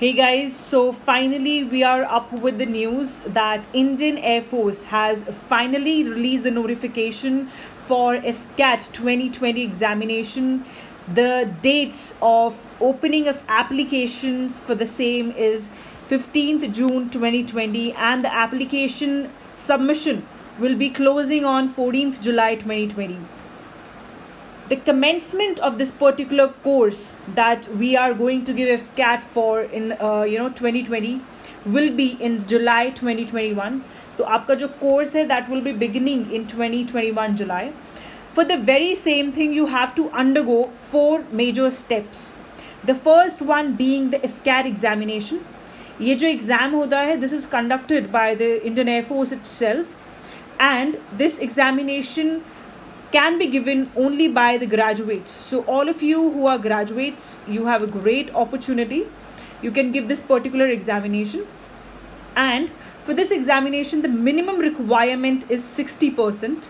Hey guys, so finally we are up with the news that Indian Air Force has finally released the notification for FCAT 2020 examination. The dates of opening of applications for the same is 15th June 2020 and the application submission will be closing on 14th July 2020. The commencement of this particular course that we are going to give FCAT for in 2020 will be in July 2021. तो आपका जो course है that will be beginning in 2021 July. For the very same thing you have to undergo 4 major steps. The first one being the FCAT examination. ये जो exam होता है this is conducted by the Indian Air Force itself and this examination can be given only by the graduates. So all of you who are graduates, you have a great opportunity. You can give this particular examination. And for this examination, the minimum requirement is 60%.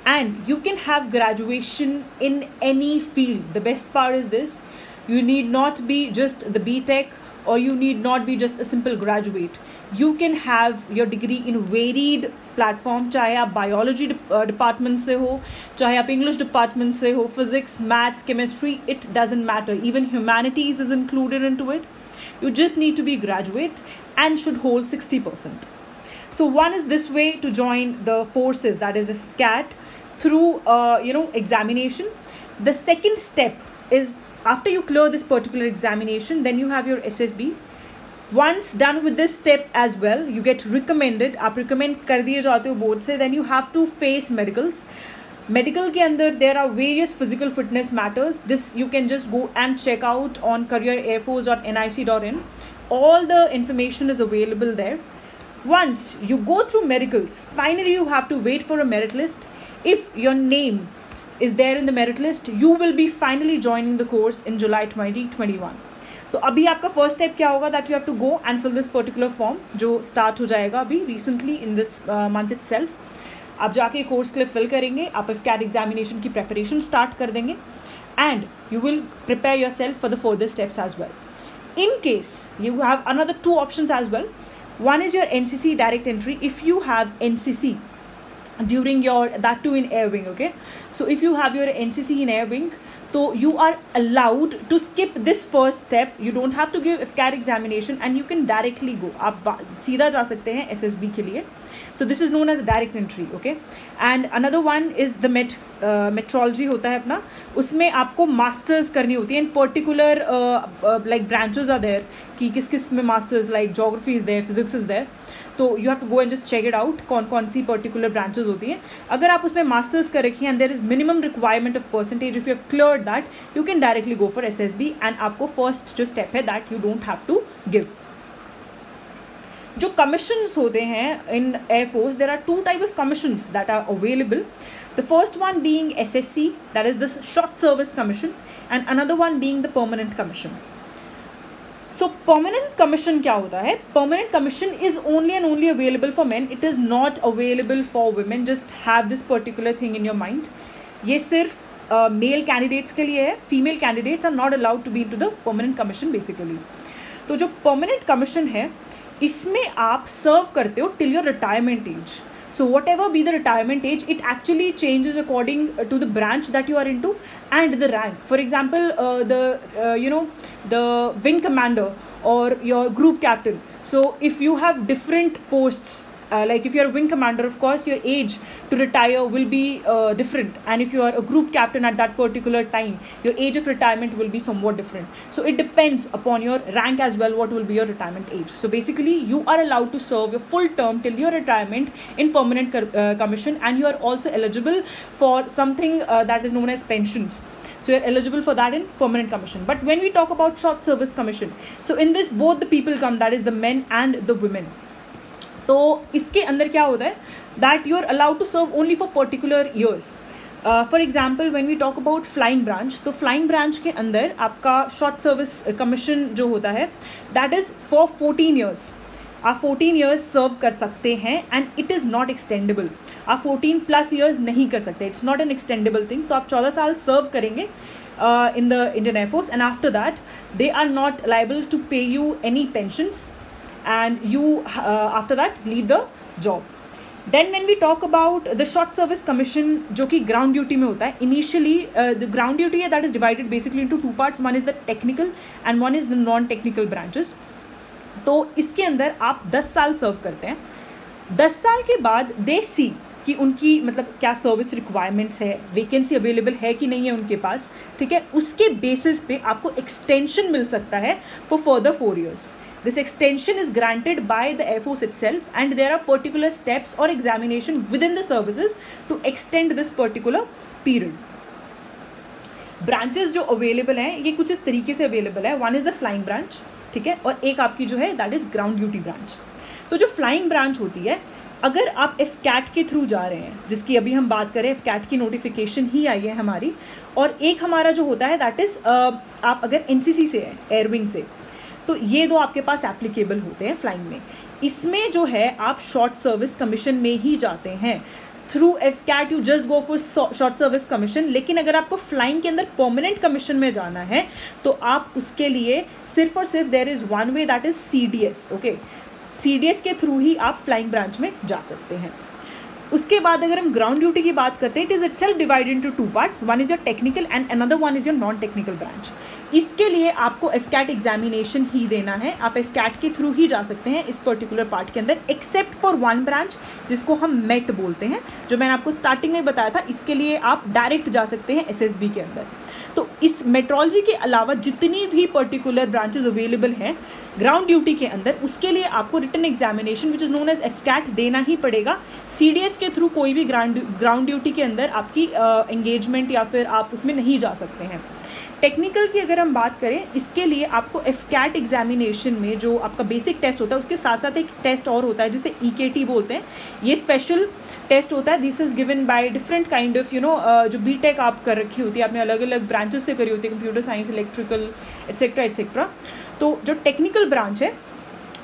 And you can have graduation in any field. The best part is this. You need not be just the BTech or you need not be just a simple graduate. You can have your degree in varied platform, चाहे आप biology department से हो, चाहे आप English department से हो, physics, maths, chemistry, it doesn't matter. Even humanities is included into it. You just need to be graduate and should hold 60%. So one is this way to join the forces, that is FCAT, through examination. The second step is after you clear this particular examination, then you have your SSB. Once done with this step as well, you get recommended. आप recommend कर दिए जाते हो board से. Then you have to face medicals. Medical के अंदर there are various physical fitness matters. This you can just go and check out on careerairforce.nic.in. All the information is available there. Once you go through medicals, finally you have to wait for a merit list. If your name is there in the merit list, you will be finally joining the course in July 2021. तो अभी आपका first step क्या होगा, that you have to go and fill this particular form जो start हो जाएगा अभी recently in this month itself. आप जाके कोर्स के लिए फिल करेंगे, आप FCAT एग्जामिनेशन की प्रेपरेशन स्टार्ट कर देंगे and you will prepare yourself for the further steps as well. In case you have another 2 options as well. One is your NCC direct entry if you have NCC during your, that too in air wing, okay. So if you have your NCC in air wing, so you are allowed to skip this first step. You don't have to give FCAT examination and you can directly go. आप सीधा जा सकते हैं SSB के लिए. So this is known as direct entry, okay. And another one is the metrology होता है अपना, उसमें आपको masters करनी होती है in particular like branches are there कि किस किस में masters, like geography is there, physics is there. तो you have to go and just check it out कौन कौन सी पर्टिकुलर ब्रांचेज होती हैं. अगर आप उसमें मास्टर्स कर रखी हैं and there is minimum requirement of percentage, if you have cleared that you can directly go for SSB and आपको फर्स्ट जो स्टेप है that you don't have to give. जो कमीशंस होते हैं in air force, there are 2 type of commissions that are available. The first one being SSC, that is the short service commission, and another one being the permanent commission. So permanent commission क्या होता है? Permanent commission is only and only available for men. It is not available for women. Just have this particular thing in your mind. ये सिर्फ male candidates के लिए है. Female candidates are not allowed to be into the permanent commission basically. तो जो permanent commission है, इसमें आप serve करते हो till your retirement age. So whatever be the retirement age, it actually changes according to the branch that you are into and the rank. For example, the wing commander or your group captain. So if you have different posts, like if you are a wing commander, of course your age to retire will be different, and if you are a group captain at that particular time, your age of retirement will be somewhat different. So it depends upon your rank as well what will be your retirement age. So basically you are allowed to serve your full term till your retirement in permanent commission, and you are also eligible for something that is known as pensions. So you are eligible for that in permanent commission. But when we talk about short service commission, so in this both the people come, that is the men and the women. तो इसके अंदर क्या होता है, that you are allowed to serve only for particular years. For example when we talk about flying branch, तो flying branch के अंदर आपका शॉर्ट सर्विस कमीशन जो होता है दैट इज़ फॉर 14 ईयर्स. आप 14 ईयर्स सर्व कर सकते हैं and it is not extendable. आप 14+ ईयर्स नहीं कर सकते, it's not an extendable thing. तो आप 14 साल सर्व करेंगे in the Indian Air Force, and after that they are not liable to pay you any pensions, and you after that leave the job. Then when we talk about the short service commission जो कि ground duty में होता है, initially the ground duty है that is divided basically into two parts. One is the technical and one is the non-technical branches. तो इसके अंदर आप 10 साल सर्व करते हैं. 10 साल के बाद दे सी कि उनकी मतलब क्या सर्विस रिक्वायरमेंट्स है, वैकेंसी अवेलेबल है कि नहीं है उनके पास, ठीक है. उसके बेसिस पे आपको एक्सटेंशन मिल सकता है for further 4 years. This extension is granted by the Air Force itself, and there are particular steps or examination within the services to extend this particular period. Branches जो अवेलेबल हैं ये कुछ इस तरीके से अवेलेबल है. One is the flying branch, ठीक है, और एक आपकी जो है that is ground duty branch. तो जो फ्लाइंग ब्रांच होती है, अगर आप एफकैट के थ्रू जा रहे हैं, जिसकी अभी हम बात करें, एफकैट की नोटिफिकेशन ही आई है हमारी, और एक हमारा जो होता है दैट इज़ आप अगर एनसीसी से हैं, एयरविंग से, तो ये दो आपके पास एप्लीकेबल होते हैं फ्लाइंग में. इसमें जो है आप शॉर्ट सर्विस कमीशन में ही जाते हैं. Through AFCAT you just go for short service commission. लेकिन अगर आपको फ्लाइंग के अंदर परमानेंट कमीशन में जाना है तो आप उसके लिए सिर्फ और सिर्फ there is one way, that is CDS. Okay, CDS के थ्रू ही आप फ्लाइंग ब्रांच में जा सकते हैं. उसके बाद अगर हम ग्राउंड ड्यूटी की बात करते हैं, it is itself divided into 2 parts. One is your technical and another one is your non technical branch. इसके लिए आपको एफकैट एग्जामिनेशन ही देना है. आप एफकैट के थ्रू ही जा सकते हैं इस पर्टिकुलर पार्ट के अंदर, एक्सेप्ट फॉर वन ब्रांच जिसको हम मेट बोलते हैं, जो मैंने आपको स्टार्टिंग में बताया था. इसके लिए आप डायरेक्ट जा सकते हैं SSB के अंदर. तो इस मेट्रोलॉजी के अलावा जितनी भी पर्टिकुलर ब्रांचेस अवेलेबल हैं ग्राउंड ड्यूटी के अंदर, उसके लिए आपको written examination which is known as AFCAT देना ही पड़ेगा. CDS के थ्रू कोई भी ग्राउंड ड्यूटी के अंदर आपकी एंगेजमेंट या फिर आप उसमें नहीं जा सकते हैं. टेक्निकल की अगर हम बात करें, इसके लिए आपको एफकैट एग्जामिनेशन में जो आपका बेसिक टेस्ट होता है उसके साथ साथ एक टेस्ट और होता है जिसे EKT बोलते हैं. ये स्पेशल टेस्ट होता है. This is given by different kind of जो BTech आप कर रखी होती है, आपने अलग अलग ब्रांचेस से करी होती है, computer science, electrical, etcetera etcetera. तो जो टेक्निकल ब्रांच है,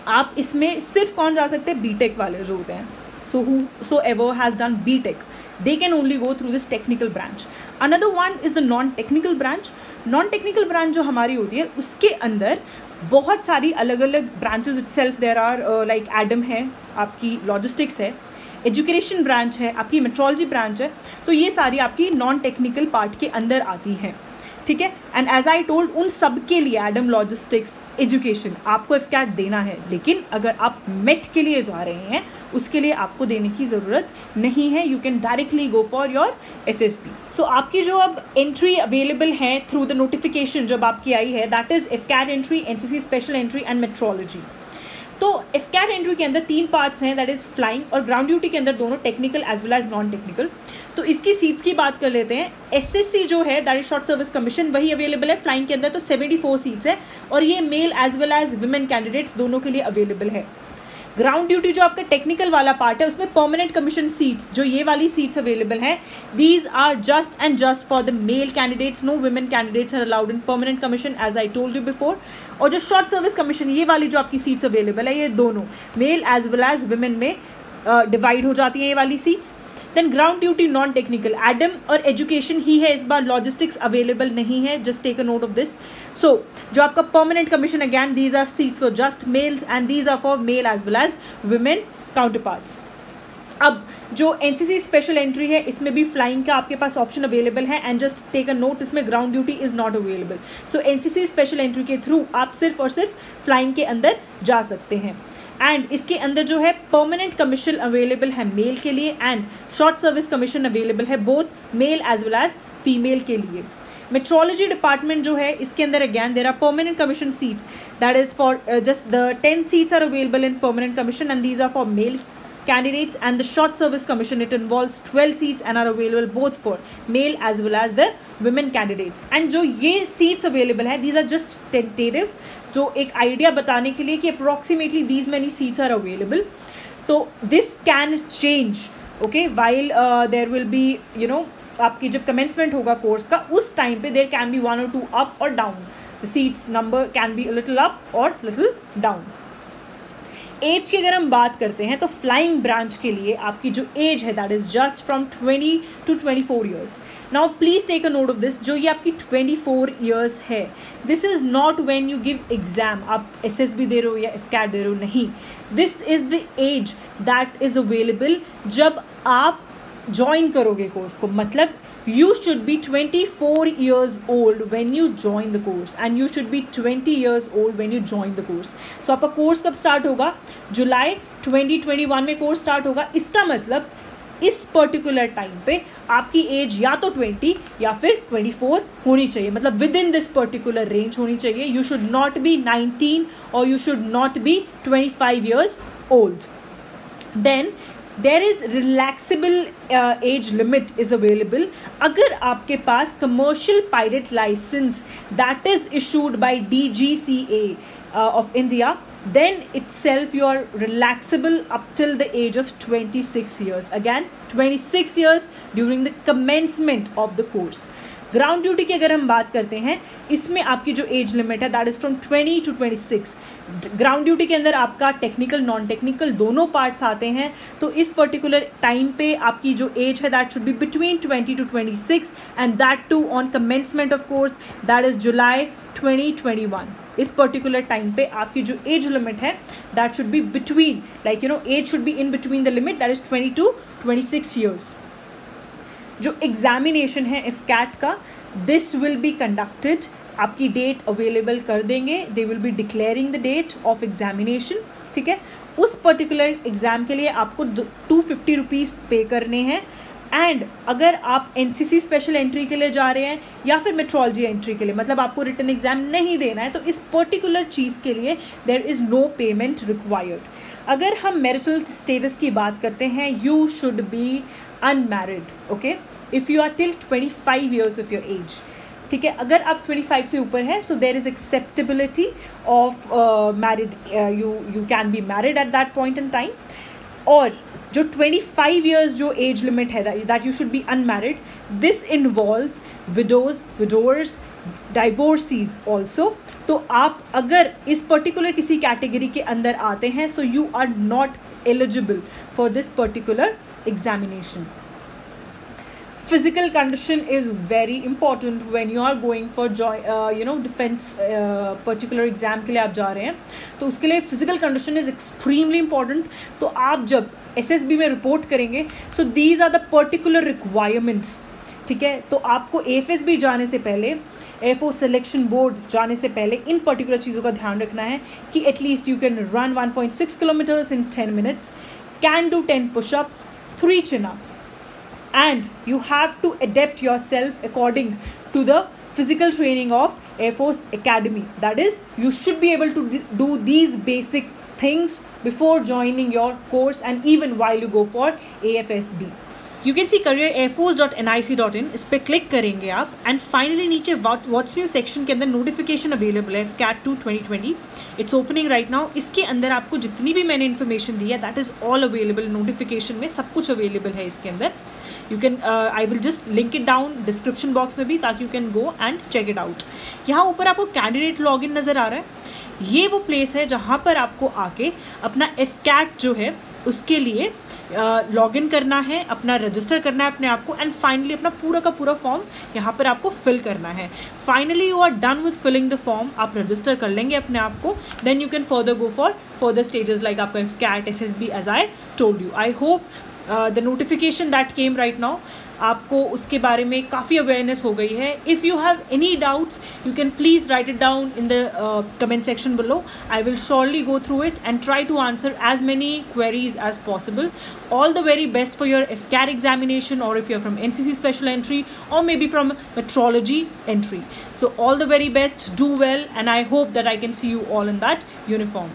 आप इसमें सिर्फ कौन जा सकते हैं, BTech वाले जो होते हैं. So whosoever has done BTech, they can only go through this technical branch. Another one is the non-technical branch. Non-technical branch जो हमारी होती है, उसके अंदर बहुत सारी अलग अलग branches itself there are, like Adam है, आपकी लॉजिस्टिक्स है, एजुकेशन ब्रांच है, आपकी मेट्रोलॉजी ब्रांच है. तो ये सारी आपकी नॉन टेक्निकल पार्ट के अंदर आती हैं, ठीक है. एंड एज आई टोल्ड, उन सब के लिए एडम, लॉजिस्टिक्स, एजुकेशन आपको एफकैट देना है. लेकिन अगर आप मेट के लिए जा रहे हैं उसके लिए आपको देने की ज़रूरत नहीं है. You can directly go for your SSB. So आपकी जो अब एंट्री अवेलेबल है थ्रू द नोटिफिकेशन जब आपकी आई है, that is AFCAT entry, NCC special entry and metrology. तो एफकैट एंट्री के अंदर 3 पार्ट्स हैं, दैट इज़ फ्लाइंग, और ग्राउंड ड्यूटी के अंदर दोनों technical as well as non technical. तो इसकी सीट्स की बात कर लेते हैं. SSC जो है that is short service commission, वही अवेलेबल है फ्लाइंग के अंदर. तो 74 सीट्स है, और ये male as well as women candidates दोनों के लिए अवेलेबल है. ग्राउंड ड्यूटी जो आपका टेक्निकल वाला पार्ट है, उसमें परमानेंट कमीशन सीट्स, जो ये वाली सीट्स अवेलेबल हैं, these are just and just for the male candidates. No women candidates are allowed in permanent commission, as I told you before. और जो शॉर्ट सर्विस कमीशन, ये वाली जो आपकी सीट्स अवेलेबल है, ये दोनों male as well as women में डिवाइड हो जाती हैं ये वाली seats. Then ground duty non technical, admin और एजुकेशन ही है. इस बार लॉजिस्टिक्स अवेलेबल नहीं है, just take a note of this. So जो आपका permanent commission, again these are seats for just males and these are for male as well as women counterparts. अब जो NCC स्पेशल एंट्री है, इसमें भी flying का आपके पास ऑप्शन अवेलेबल है. And just take a note, इसमें ground duty is not available. So NCC special entry के थ्रू आप सिर्फ और सिर्फ फ्लाइंग के अंदर जा सकते हैं. एंड इसके अंदर जो है परमानेंट कमीशन अवेलेबल है मेल के लिए, and short service commission available है both male as well as female के लिए. मेट्रोलॉजी डिपार्टमेंट जो है, इसके अंदर again there are permanent commission seats, that is for just the 10 seats are available in permanent commission, and these are for male candidates. And the short service commission, it involves 12 seats and are available both for male as well as the women candidates. And जो ये seats available है, these are just tentative, जो एक idea बताने के लिए कि approximately these many seats are available. तो this can change, okay, while there will be, you know, आपकी जब commencement होगा कोर्स का, उस टाइम पे there can be 1 or 2 up or down. The seats number can be a little up or little down. Age की अगर हम बात करते हैं तो फ्लाइंग ब्रांच के लिए आपकी जो एज है that is just from 20 to 24 years. Now please take a note of this. जो ये आपकी 24 ईयर्स है, this is not when you give exam. आप SSB दे रहे हो या FCAT दे रहे हो, नहीं. This is the age that is available जब आप ज्वाइन करोगे कोर्स को. मतलब you should be 24 years old when you join the course and you should be 20 years old when you join the course. So आपका course कब start होगा? जुलाई 2021 में course start होगा. इसका मतलब इस पर्टिकुलर टाइम पे आपकी एज या तो 20 या फिर 24 होनी चाहिए. मतलब within this particular range होनी चाहिए. यू शुड नॉट बी 19 और you should not be 25 years old. Then there is relaxable age limit is available अगर आपके पास commercial pilot licence that is issued by DGCA of India. Then itself you are relaxable up till the age of 26 years. Again 26 years during the commencement of the course. Ground duty की अगर हम बात करते हैं, इसमें आपकी जो age limit है that is from 20 to 26. Ground duty के अंदर आपका टेक्निकल नॉन टेक्निकल दोनों पार्ट्स आते हैं. तो इस पर्टिकुलर टाइम पे आपकी जो एज है that should be between 20 to 26 and that too on commencement of course that is July 2021. इस पर्टिकुलर टाइम पे आपकी जो एज लिमिट है that should be between, like age should be in between the limit that is 20 to 26 years. जो एग्जामिनेशन है FCAT का, this will be conducted. आपकी डेट अवेलेबल कर देंगे. They will be declaring the date of examination. ठीक है. उस पर्टिकुलर एग्ज़ाम के लिए आपको 250 रुपीज़ पे करने हैं. एंड अगर आप NCC स्पेशल एंट्री के लिए जा रहे हैं या फिर मेट्रोलॉजी एंट्री के लिए, मतलब आपको रिटन एग्जाम नहीं देना है, तो इस पर्टिकुलर चीज़ के लिए there is no payment required. अगर हम मैरिटल स्टेटस की बात करते हैं, you should be unmarried. Okay, if you are till 25 years of your age. ठीक है. अगर आप 25 से ऊपर है, so there is acceptability of married. You can be married at that point in time. और जो 25 years जो एज लिमिट है that you should be unmarried, this involves विडोवर्स, डाइवोर्सीज also. तो आप अगर इस पर्टिकुलर किसी कैटेगरी के अंदर आते हैं, so you are not eligible for this particular examination. Physical condition is very important when you are going for defense particular exam के लिए आप जा रहे हैं, तो उसके लिए physical condition is extremely important. तो आप जब SSB में रिपोर्ट करेंगे, so these are the particular requirements. ठीक है. तो आपको AFSB जाने से पहले, एयरफोर्स सिलेक्शन बोर्ड जाने से पहले इन पर्टिकुलर चीज़ों का ध्यान रखना है कि at least you can run 1.6 kilometers in 10 minutes, can do 10 push-ups, 3 chin-ups. And you have to adapt yourself according to the physical training of Air Force Academy. That is, you should be able to do these basic things before joining your course and even while you go for AFSB. You can see careerairforce.nic.in. इस पर click करेंगे आप and finally नीचे what's new section के अंदर notification available है FCAT 2 2020. It's opening right now. इसके अंदर आपको जितनी भी मैंने इन्फॉर्मेशन दी है that is all available. Notification में सब कुछ अवेलेबल है इसके अंदर. You can I will just link it down description box में भी, ताकि you can go and check it out. यहाँ ऊपर आपको कैंडिडेट लॉगिन नज़र आ रहा है. ये वो प्लेस है जहाँ पर आपको आके अपना FCAT जो है उसके लिए लॉगिन करना है, अपना रजिस्टर करना है अपने आप को, एंड फाइनली अपना पूरा का पूरा फॉर्म यहाँ पर आपको फिल करना है. Finally you are done with filling the form. आप रजिस्टर कर लेंगे अपने आप को, then you can further go for further stages like आपका FCAT, SSB, as I told you. I hope the notification that came right now आपको उसके बारे में काफ़ी अवेयरनेस हो गई है. If you have any doubts you can please write it down in the comment section below. I will surely go through it and try to answer as many queries as possible. All the very best for your FCAT examination, or if you're from NCC special entry or maybe from metrology entry. So all the very best, do well, and I hope that I can see you all in that uniform.